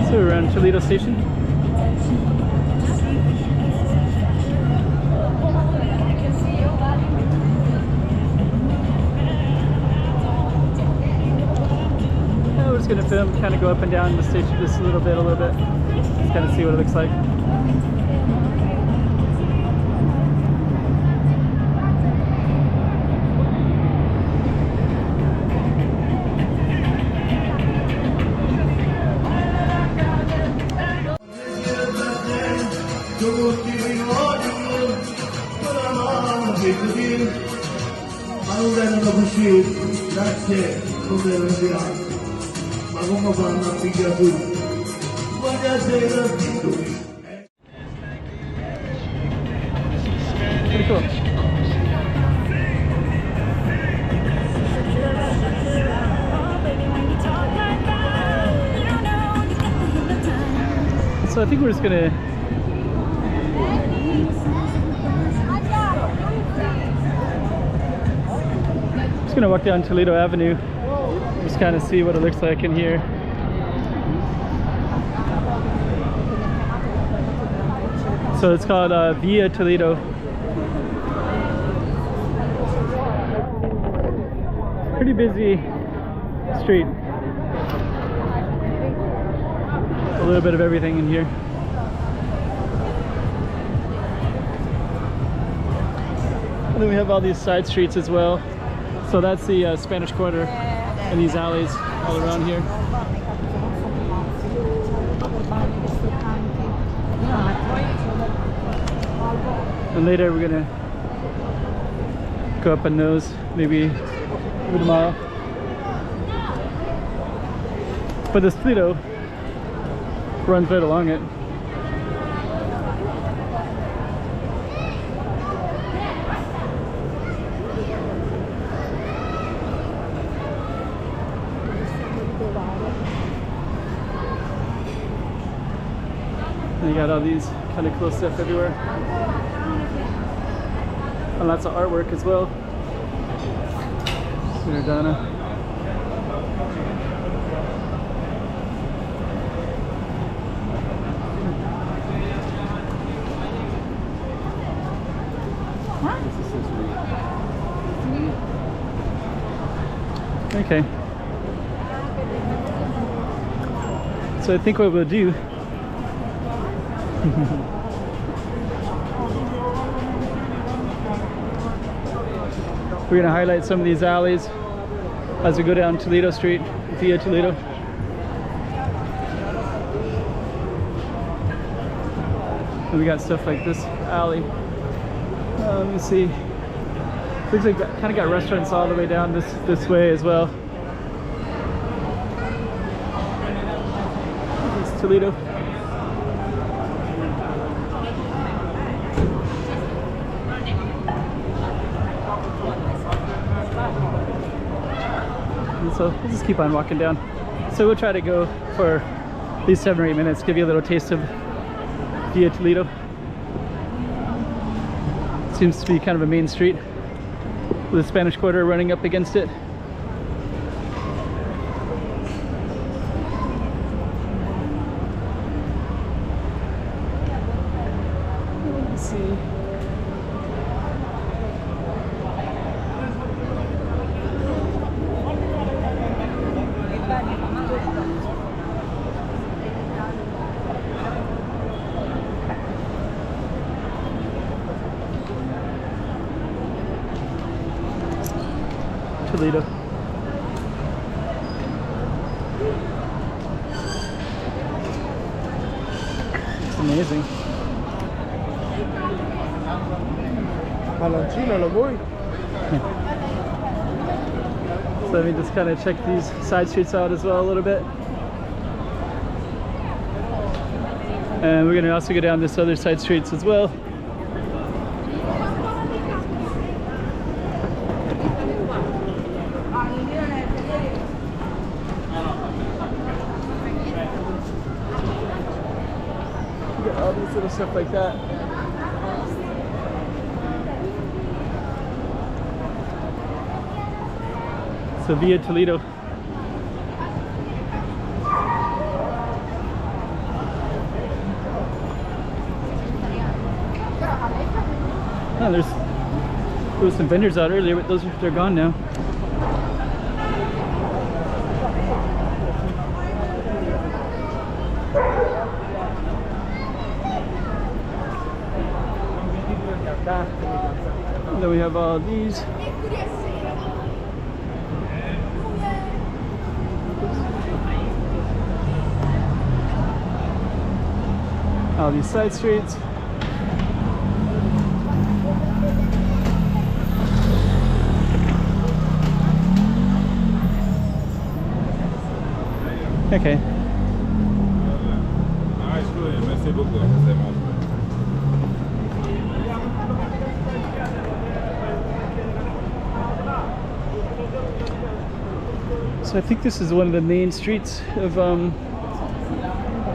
So we're around Toledo station. We're just gonna film, kind of go up and down the station just a little bit, just kind of see what it looks like. Pretty cool. So I think we're just gonna walk down Toledo Avenue, just kind of see what it looks like in here. So it's called Via Toledo. Pretty busy street. A little bit of everything in here. And then we have all these side streets as well. So that's the Spanish Quarter and these alleys all around here. And later we're gonna go up on those, maybe over the mile. But this Toledo runs right along it. And you got all these kind of cool stuff everywhere. And lots of artwork as well. Donna. Okay. So I think what we'll do we're going to highlight some of these alleys as we go down Toledo Street, via Toledo. And we got stuff like this alley. Let me see. Looks like that kind of got restaurants all the way down this way as well. It's Toledo. So we'll just keep on walking down. So we'll try to go for at least 7 or 8 minutes, give you a little taste of Via Toledo. Seems to be kind of a main street with the Spanish Quarter running up against it. Let's see. Toledo. It's amazing. So let me just kind of check these side streets out as well a little bit. And we're going to also go down this other side streets as well. All these little stuff like that. So Via Toledo. Yeah, there was some vendors out earlier, but they're gone now. And then we have all these. All these side streets. Okay. So I think this is one of the main streets of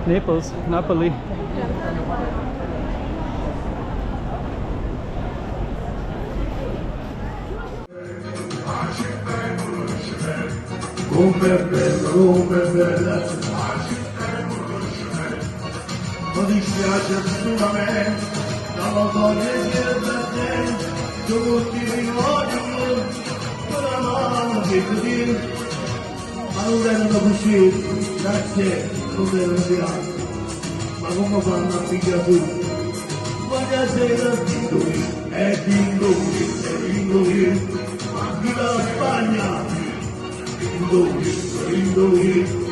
Naples, Napoli. Non dispiace più a me, non lo voglio dire per te, tutti i ricordi, con la mano che così, ma non vengono così, grazie, non devono tirare, ma come fanno a pigliare tu? Guarda sera di lui, è di lui, ma chi la Spagna, di lui,